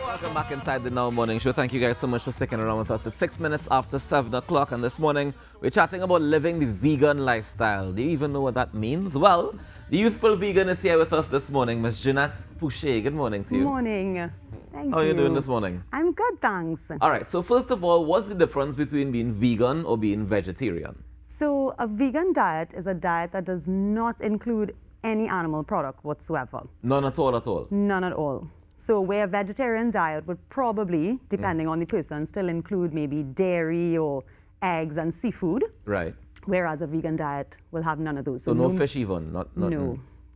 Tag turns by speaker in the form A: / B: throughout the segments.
A: Welcome back inside the Now Morning Show. Thank you guys so much for sticking around with us. It's 6 minutes after 7 o'clock, and this morning we're chatting about living the vegan lifestyle. Do you even know what that means? Well, the Youthful Vegan is here with us this morning, Miss Jeunesse Pouchet. Good morning to you.
B: Good morning. Thank you.
A: How are you doing this morning?
B: I'm good, thanks.
A: All right, so first of all, what's the difference between being vegan or being vegetarian?
B: So a vegan diet is a diet that does not include any animal product whatsoever.
A: None at all, at all?
B: None at all. So where a vegetarian diet would probably, depending on the person, still include maybe dairy or eggs and seafood.
A: Right.
B: Whereas a vegan diet will have none of those.
A: So no fish even?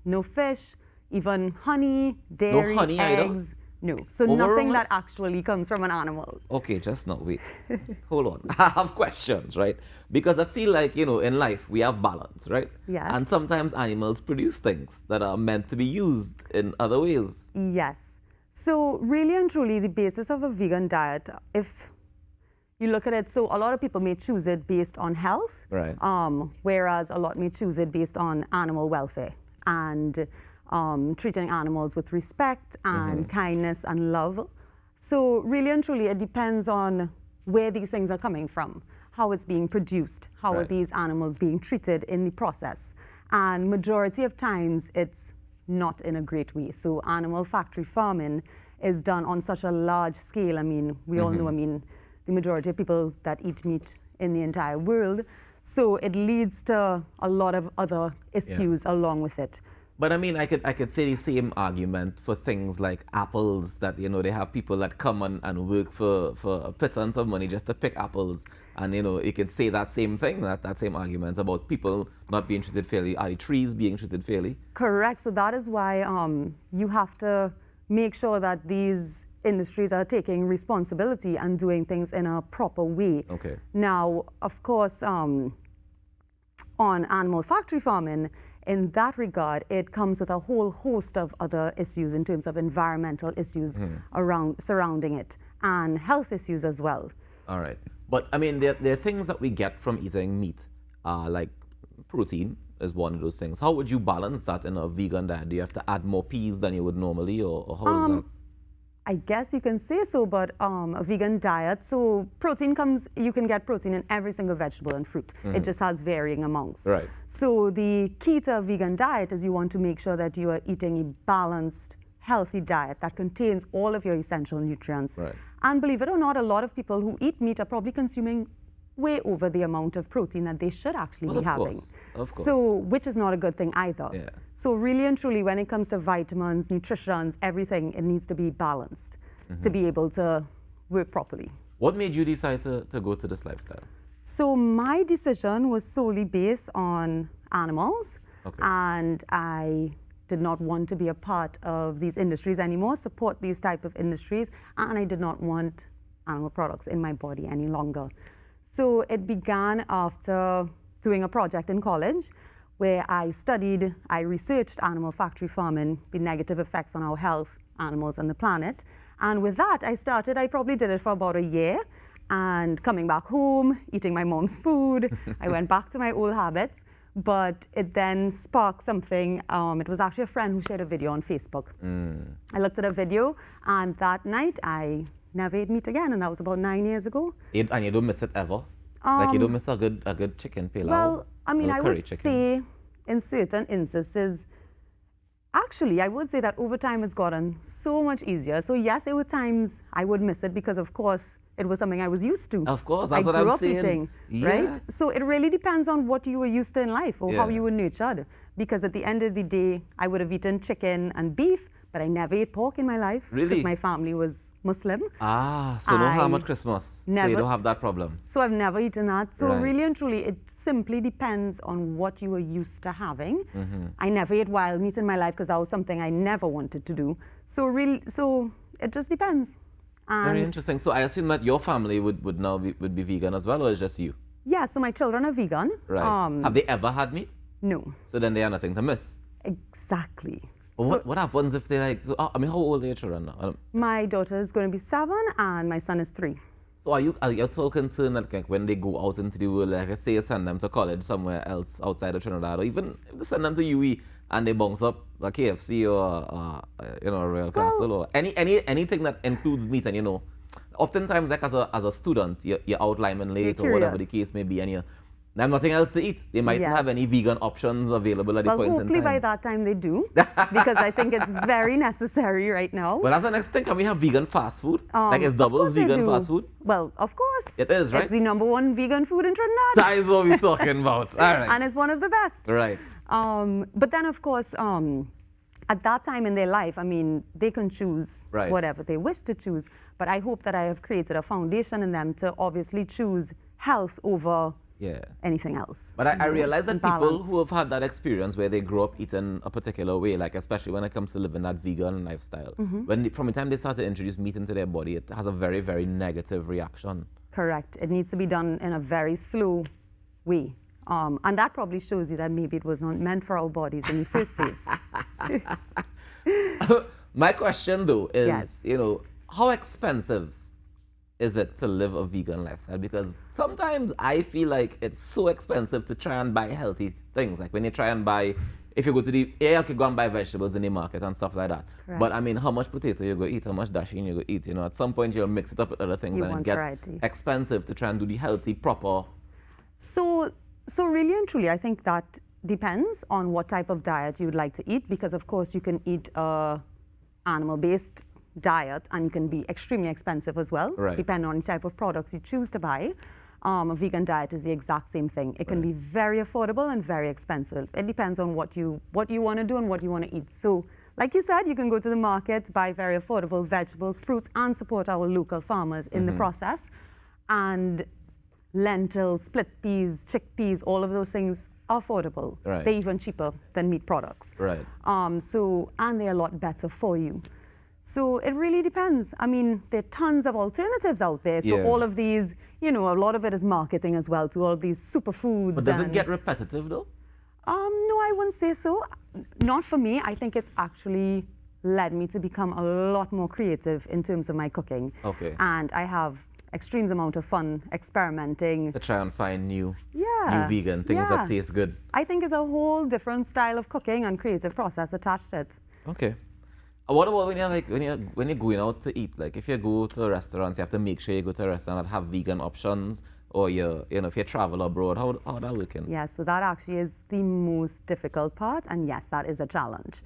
B: No fish, even honey, dairy,
A: no honey
B: eggs.
A: Either?
B: No. So nothing that actually comes from an animal.
A: Okay, just now, wait. Hold on. I have questions, right? Because I feel like, in life we have balance, right?
B: Yes.
A: And sometimes animals produce things that are meant to be used in other ways.
B: Yes. So really and truly, the basis of a vegan diet, if you look at it, so a lot of people may choose it based on health,
A: right?
B: Whereas a lot may choose it based on animal welfare and treating animals with respect and kindness and love. So really and truly, it depends on where these things are coming from, how it's being produced, how are these animals being treated in the process. And majority of times, it's not in a great way. So animal factory farming is done on such a large scale. I mean, we all know, the majority of people that eat meat in the entire world. So it leads to a lot of other issues along with it.
A: But I mean, I could say the same argument for things like apples, that, they have people that come and work for a pittance of money just to pick apples. And, you could say that same thing, that same argument about people not being treated fairly. Are the trees being treated fairly?
B: Correct. So that is why you have to make sure that these industries are taking responsibility and doing things in a proper way.
A: Okay.
B: Now, of course, on animal factory farming, in that regard, it comes with a whole host of other issues in terms of environmental issues surrounding it and health issues as well.
A: All right. But I mean, there are things that we get from eating meat, like protein is one of those things. How would you balance that in a vegan diet? Do you have to add more peas than you would normally, or how is that?
B: I guess you can say so, but a vegan diet, so protein you can get protein in every single vegetable and fruit. It just has varying amounts.
A: Right.
B: So the key to a vegan diet is you want to make sure that you are eating a balanced, healthy diet that contains all of your essential nutrients.
A: Right.
B: And believe it or not, a lot of people who eat meat are probably consuming way over the amount of protein that they should actually be having.
A: Of course.
B: So, which is not a good thing either.
A: Yeah.
B: So really and truly, when it comes to vitamins, nutritions, everything, it needs to be balanced to be able to work properly.
A: What made you decide to go to this lifestyle?
B: So my decision was solely based on animals, and I did not want to be a part of these industries anymore, support these type of industries, and I did not want animal products in my body any longer. So it began after doing a project in college where I researched animal factory farming, the negative effects on our health, animals, and the planet. And with that, I probably did it for about a year. And coming back home, eating my mom's food, I went back to my old habits. But it then sparked something. It was actually a friend who shared a video on Facebook. I looked at a video, and that night I never ate meat again, and that was about 9 years ago.
A: And you don't miss it ever? Like you don't miss a good chicken pilau?
B: Well, I mean, I would
A: chicken.
B: say in certain instances, actually, I would say that over time it's gotten so much easier. So yes, there were times I would miss it because, of course, it was something I was used to.
A: Of course, that's what I'm saying.
B: I grew up eating, right? So it really depends on what you were used to in life or how you were nurtured. Because at the end of the day, I would have eaten chicken and beef, but I never ate pork in my life.
A: Really?
B: Because my family was Muslim.
A: So no ham at Christmas.
B: Never,
A: so you don't have that problem.
B: So I've never eaten that. So really and truly, it simply depends on what you were used to having. I never ate wild meat in my life because that was something I never wanted to do. So it just depends.
A: Very interesting. So I assume that your family would now be vegan as well, or is just you?
B: Yeah, so my children are vegan.
A: Right. Have they ever had meat?
B: No.
A: So then they are nothing to miss.
B: Exactly.
A: Well, what happens if they how old are your children now?
B: My daughter is going to be 7 and my son is 3.
A: So are you at all concerned that like, when they go out into the world, like say you send them to college somewhere else outside of Trinidad, or even send them to UE, and they bounce up a KFC or a Royal Castle or anything that includes meat. And oftentimes, like as a student, you're out lineman late or whatever the case may be, and you have nothing else to eat. They mightn't have any vegan options available at the point in time.
B: Well, hopefully by that time they do, because I think it's very necessary right now.
A: Well, that's the next thing. Can we have vegan fast food? Like is Doubles vegan fast food?
B: Well, of course.
A: It is, right?
B: It's the #1 vegan food in Trinidad.
A: That is what we're talking about. All right.
B: And it's one of the best.
A: Right.
B: But then, of course, at that time in their life, I mean, they can choose whatever they wish to choose. But I hope that I have created a foundation in them to obviously choose health over anything else.
A: But I realize that people who have had that experience where they grow up eating a particular way, like especially when it comes to living that vegan lifestyle, from the time they start to introduce meat into their body, it has a very, very negative reaction.
B: Correct. It needs to be done in a very slow way. And that probably shows you that maybe it was not meant for our bodies in the first place.
A: My question, though, is, how expensive is it to live a vegan lifestyle? Because sometimes I feel like it's so expensive to try and buy healthy things. Like when you try and buy, if you go to you can go and buy vegetables in the market and stuff like that. Correct. But I mean, how much potato you go eat, how much dasheen you go eat, at some point you'll mix it up with other things and it gets expensive to try and do the healthy, proper.
B: So really and truly, I think that depends on what type of diet you would like to eat, because of course you can eat animal-based diet and it can be extremely expensive as well, depending on the type of products you choose to buy. A vegan diet is the exact same thing. It can be very affordable and very expensive. It depends on what you want to do and what you want to eat. So like you said, you can go to the market, buy very affordable vegetables, fruits, and support our local farmers in the process. And lentils, split peas, chickpeas, all of those things are affordable. They're even cheaper than meat products. And they're a lot better for you. So it really depends. I mean, there are tons of alternatives out there. So all of these, a lot of it is marketing as well to all of these superfoods.
A: But does it get repetitive though?
B: No, I wouldn't say so. Not for me. I think it's actually led me to become a lot more creative in terms of my cooking. And I have extreme amount of fun experimenting.
A: To try and find new vegan things that taste good.
B: I think it's a whole different style of cooking and creative process attached to it.
A: Okay. What about when you're going out to eat? Like if you go to restaurants, you have to make sure you go to a restaurant that have vegan options, or if you travel abroad, how that working?
B: Yeah, so that actually is the most difficult part, and yes, that is a challenge.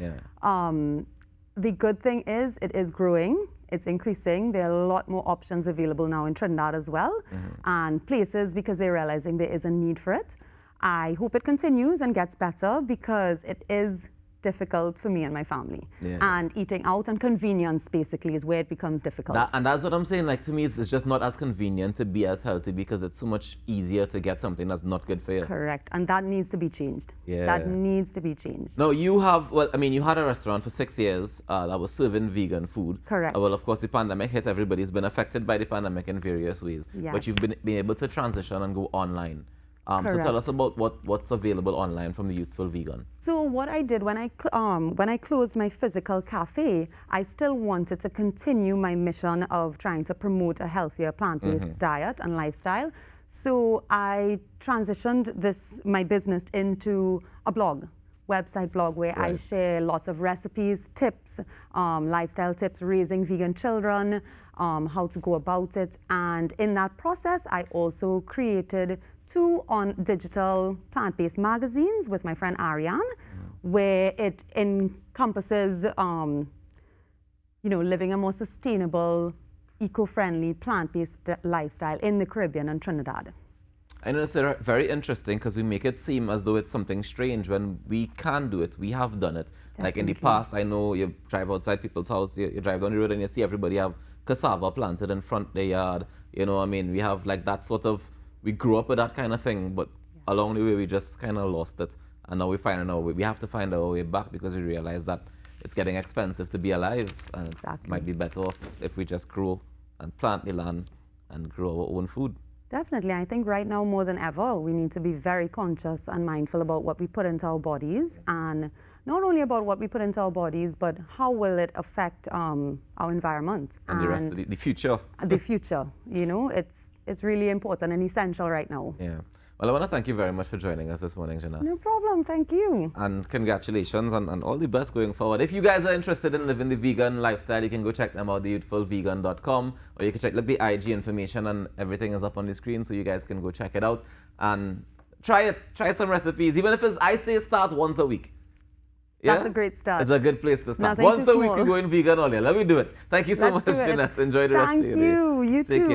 B: The good thing is it is growing, it's increasing. There are a lot more options available now in Trinidad as well, and places, because they're realizing there is a need for it. I hope it continues and gets better, because it is difficult for me and my family. And eating out and convenience basically is where it becomes difficult.
A: And that's what I'm saying. Like to me, it's just not as convenient to be as healthy, because it's so much easier to get something that's not good for you.
B: Correct. And that needs to be changed. That needs to be changed.
A: Now you had a restaurant for 6 years that was serving vegan food.
B: Correct.
A: Well, of course, the pandemic hit. Everybody's been affected by the pandemic in various ways. But you've been able to transition and go online. So tell us about what's available online from the Youthful Vegan.
B: So what I did when I closed my physical cafe, I still wanted to continue my mission of trying to promote a healthier plant-based diet and lifestyle. So I transitioned my business into a website blog, where I share lots of recipes, tips, lifestyle tips, raising vegan children, how to go about it. And in that process, I also created 2 digital plant-based magazines with my friend Ariane, where it encompasses, living a more sustainable, eco-friendly, plant-based lifestyle in the Caribbean and Trinidad.
A: I know it's very interesting, because we make it seem as though it's something strange when we can do it. We have done it. Definitely. Like in the past, I know you drive outside people's house, you drive down the road and you see everybody have cassava planted in front of their yard. We have like that sort of, we grew up with that kind of thing, but along the way we just kind of lost it. And now we have to find our way back, because we realize that it's getting expensive to be alive, and it might be better off if we just grow and plant the land and grow our own food.
B: Definitely. I think right now more than ever, we need to be very conscious and mindful about what we put into our bodies, and not only about what we put into our bodies, but how will it affect our environment.
A: And the rest of the future.
B: The future, it's really important and essential right now.
A: Yeah. Well, I want to thank you very much for joining us this morning, Jeunesse.
B: No problem. Thank you.
A: And congratulations and all the best going forward. If you guys are interested in living the vegan lifestyle, you can go check them out, youthfulvegan.com, or you can check the IG information, and everything is up on the screen, so you guys can go check it out and try it. Try some recipes, even if it's, I say start once a week. Yeah?
B: That's a great start.
A: It's a good place to start.
B: Nothing
A: Once
B: too
A: a week,
B: small.
A: you're going vegan all year. Let me do it. Thank you so much, Jeunesse. Enjoy the rest of your day.
B: Thank you. You
A: Take
B: too.
A: care.